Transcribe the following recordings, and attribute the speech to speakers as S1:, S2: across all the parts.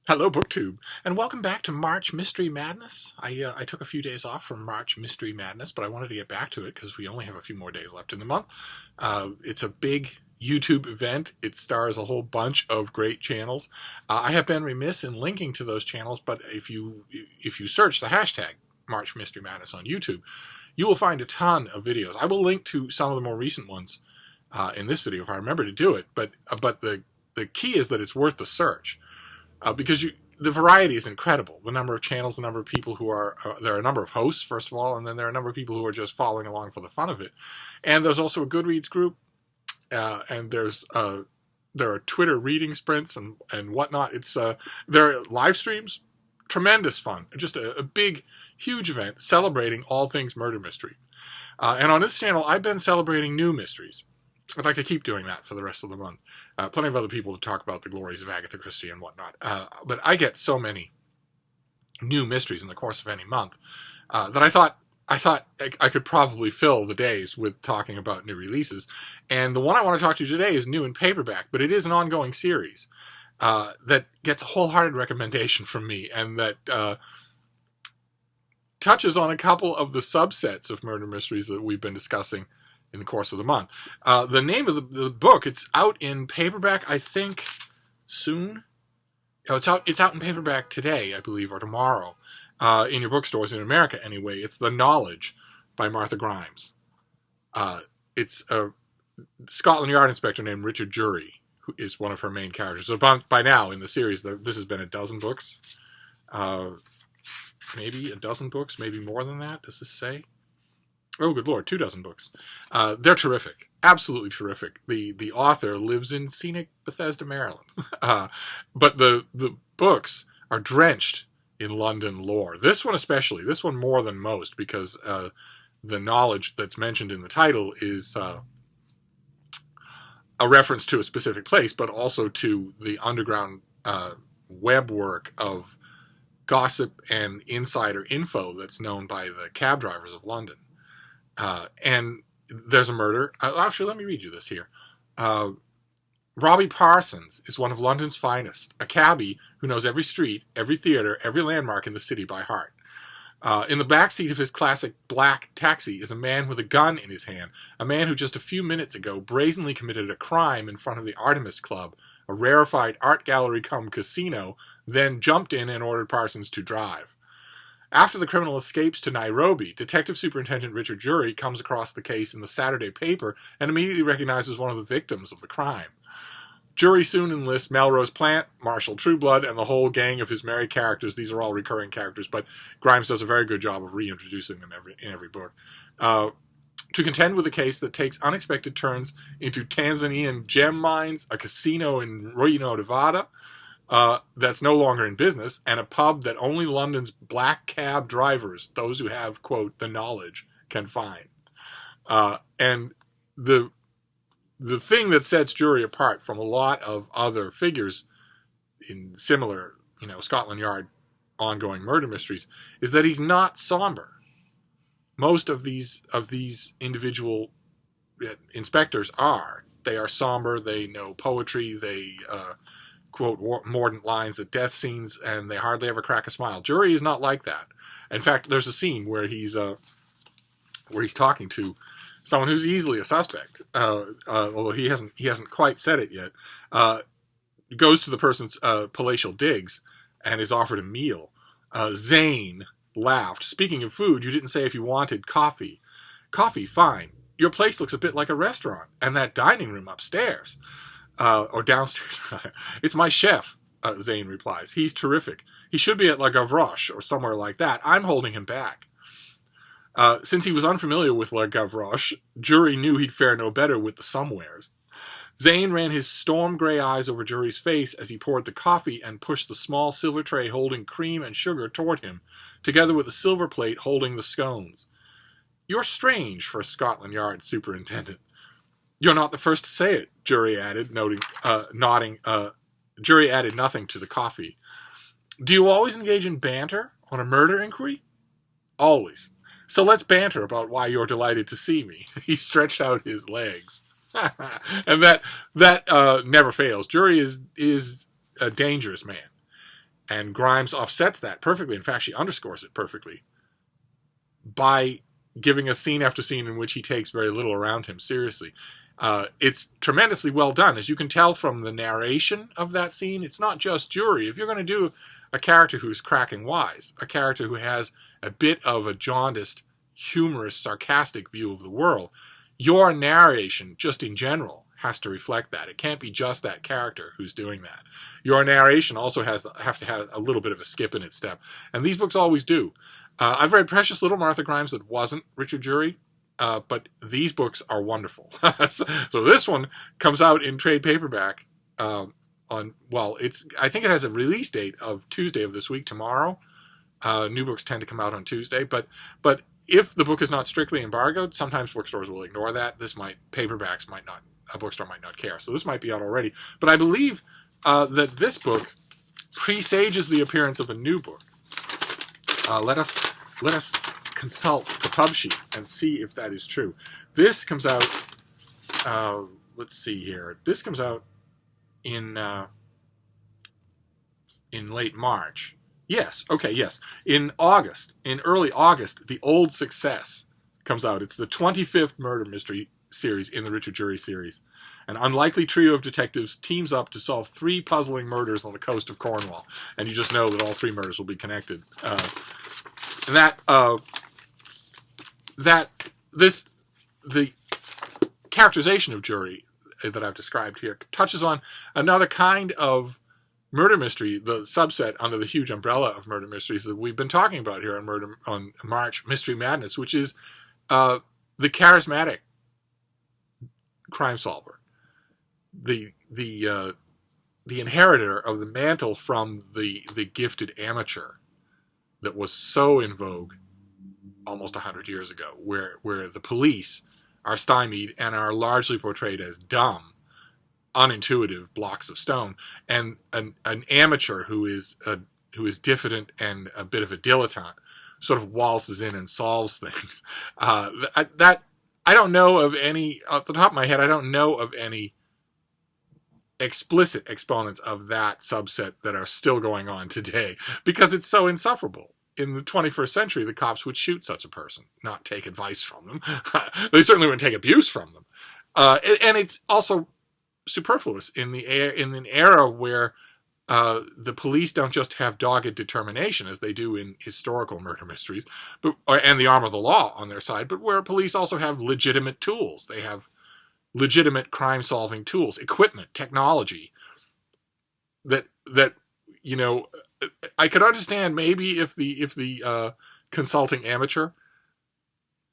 S1: Hello, BookTube, and welcome back to March Mystery Madness. I took a few days off from March Mystery Madness, but I wanted to get back to it because we only have a few more days left in the month. It's a big YouTube event. It stars a whole bunch of great channels. I have been remiss in linking to those channels, but if you search the hashtag March Mystery Madness on YouTube, you will find a ton of videos. I will link to some of the more recent ones in this video if I remember to do it, but the key is that it's worth the search. Because the variety is incredible. The number of channels, the number of people who are, there are a number of hosts, first of all, and then there are a number of people who are just following along for the fun of it. And there's also a Goodreads group, and there are Twitter reading sprints and whatnot. There are live streams, tremendous fun. Just a big, huge event celebrating all things murder mystery. And on this channel, I've been celebrating new mysteries. I'd like to keep doing that for the rest of the month. Plenty of other people to talk about the glories of Agatha Christie and whatnot. But I get so many new mysteries in the course of any month that I thought I could probably fill the days with talking about new releases. And the one I want to talk to you today is new in paperback, but it is an ongoing series that gets a wholehearted recommendation from me, and that touches on a couple of the subsets of murder mysteries that we've been discussing in the course of the month. The name of the book, it's out in paperback, I think, soon. Oh, it's out in paperback today, I believe, or tomorrow, in your bookstores in America anyway. It's The Knowledge by Martha Grimes. It's a Scotland Yard inspector named Richard Jury, who is one of her main characters. So by now in the series, this has been a dozen books. Maybe a dozen books, maybe more than that, does this say? Oh, good Lord, 24 books. They're terrific. Absolutely terrific. The author lives in scenic Bethesda, Maryland. But the books are drenched in London lore. This one especially. This one more than most, because the knowledge that's mentioned in the title is a reference to a specific place, but also to the underground web work of gossip and insider info that's known by the cab drivers of London. And there's a murder. Actually, let me read you this here. Robbie Parsons is one of London's finest, a cabbie who knows every street, every theater, every landmark in the city by heart. In the backseat of his classic black taxi is a man with a gun in his hand, a man who just a few minutes ago brazenly committed a crime in front of the Artemis Club, a rarefied art gallery cum casino, then jumped in and ordered Parsons to drive. After the criminal escapes to Nairobi, Detective Superintendent Richard Jury comes across the case in the Saturday paper and immediately recognizes one of the victims of the crime. Jury soon enlists Melrose Plant, Marshall Trueblood, and the whole gang of his merry characters. These are all recurring characters, but Grimes does a very good job of reintroducing them in every book. To contend with a case that takes unexpected turns into Tanzanian gem mines, a casino in Reno, Nevada, that's no longer in business, and a pub that only London's black cab drivers, those who have, quote, the knowledge, can find. And the thing that sets Jury apart from a lot of other figures in similar, Scotland Yard ongoing murder mysteries is that he's not somber. Most of these individual inspectors are. They are somber, they know poetry, they quote mordant lines at death scenes, and they hardly ever crack a smile. Jury is not like that. In fact, there's a scene where he's talking to someone who's easily a suspect, although he hasn't quite said it yet. Goes to the person's palatial digs and is offered a meal. Zane laughed. Speaking of food, you didn't say if you wanted coffee. Coffee, fine. Your place looks a bit like a restaurant, and that dining room upstairs. Or downstairs. It's my chef, Zane replies. He's terrific. He should be at La Gavroche or somewhere like that. I'm holding him back. Since he was unfamiliar with La Gavroche, Jury knew he'd fare no better with the somewheres. Zane ran his storm-gray eyes over Jury's face as he poured the coffee and pushed the small silver tray holding cream and sugar toward him, together with a silver plate holding the scones. You're strange for a Scotland Yard superintendent. You're not the first to say it, Jury added, nodding. Jury added nothing to the coffee. Do you always engage in banter on a murder inquiry? Always. So let's banter about why you're delighted to see me. He stretched out his legs. And that never fails. Jury is a dangerous man. And Grimes offsets that perfectly. In fact, she underscores it perfectly by giving us scene after scene in which he takes very little around him seriously. It's tremendously well done. As you can tell from the narration of that scene, it's not just Jury. If you're going to do a character who's cracking wise, a character who has a bit of a jaundiced, humorous, sarcastic view of the world, your narration, just in general, has to reflect that. It can't be just that character who's doing that. Your narration also have to have a little bit of a skip in its step. And these books always do. I've read Precious Little Martha Grimes that wasn't Richard Jury, but these books are wonderful. So this one comes out in trade paperback I think it has a release date of Tuesday of this week, tomorrow. New books tend to come out on Tuesday, but if the book is not strictly embargoed, sometimes bookstores will ignore that. Paperbacks might not, a bookstore might not care. So this might be out already. But I believe that this book presages the appearance of a new book. Let us consult the pub sheet and see if that is true. This comes out, let's see here. This comes out in late March. Yes, okay, yes. In early August, The Old Success comes out. It's the 25th murder mystery series in the Richard Jury series. An unlikely trio of detectives teams up to solve 3 puzzling murders on the coast of Cornwall. And you just know that all 3 murders will be connected. The characterization of Jury that I've described here touches on another kind of murder mystery, the subset under the huge umbrella of murder mysteries that we've been talking about here on March Mystery Madness, which is the charismatic crime solver, the inheritor of the mantle from the gifted amateur that was so in vogue almost 100 years ago, where the police are stymied and are largely portrayed as dumb, unintuitive blocks of stone, and an amateur who is diffident and a bit of a dilettante sort of waltzes in and solves things. I don't know of any, off the top of my head, I don't know of any explicit exponents of that subset that are still going on today, because it's so insufferable. In the 21st century, the cops would shoot such a person, not take advice from them. They certainly wouldn't take abuse from them. And it's also superfluous in an era where the police don't just have dogged determination, as they do in historical murder mysteries, and the arm of the law on their side, but where police also have legitimate tools. They have legitimate crime-solving tools, equipment, technology, that I could understand maybe if the consulting amateur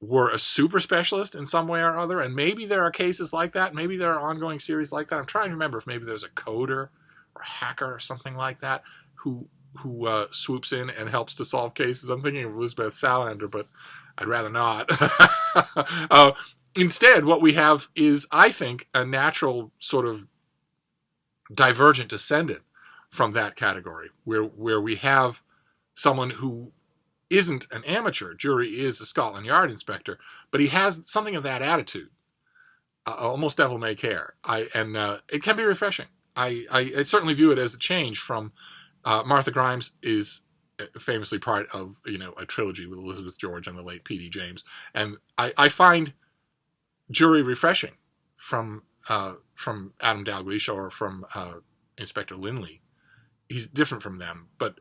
S1: were a super specialist in some way or other, and maybe there are cases like that, maybe there are ongoing series like that. I'm trying to remember if maybe there's a coder or hacker or something like that who swoops in and helps to solve cases. I'm thinking of Elizabeth Salander, but I'd rather not. Instead, what we have is, I think, a natural sort of divergent descendant from that category, where we have someone who isn't an amateur. Jury is a Scotland Yard inspector, but he has something of that attitude, almost devil may care. It can be refreshing. I certainly view it as a change from Martha Grimes is famously part of a trilogy with Elizabeth George and the late P.D. James, and I find Jury refreshing from Adam Dalgliesh or from Inspector Linley. He's different from them, but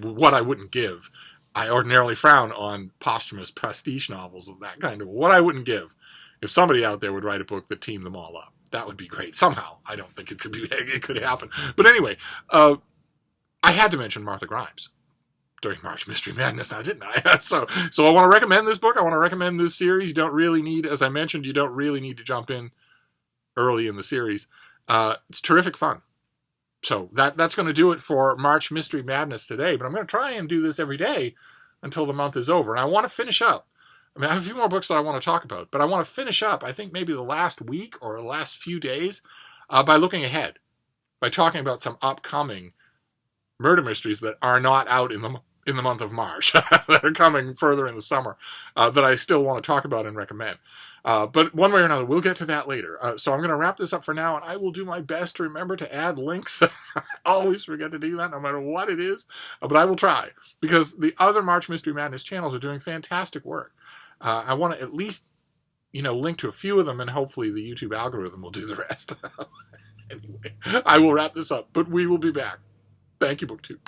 S1: what I wouldn't give. I ordinarily frown on posthumous pastiche novels of that kind of what I wouldn't give if somebody out there would write a book that teamed them all up. That would be great. Somehow. I don't think it could happen. But anyway, I had to mention Martha Grimes during March Mystery Madness now, didn't I? So I want to recommend this book. I want to recommend this series. You don't really need, as I mentioned, to jump in early in the series. It's terrific fun. So that's going to do it for March Mystery Madness today. But I'm going to try and do this every day until the month is over. And I want to finish up. I have a few more books that I want to talk about. But I want to finish up, I think maybe the last week or the last few days, by looking ahead. By talking about some upcoming murder mysteries that are not out in in the month of March that are coming further in the summer that I still want to talk about and recommend. But one way or another, we'll get to that later. So I'm going to wrap this up for now, and I will do my best to remember to add links. I always forget to do that, no matter what it is. But I will try, because the other March Mystery Madness channels are doing fantastic work. I want to at least, link to a few of them, and hopefully the YouTube algorithm will do the rest. Anyway, I will wrap this up, but we will be back. Thank you, BookTube.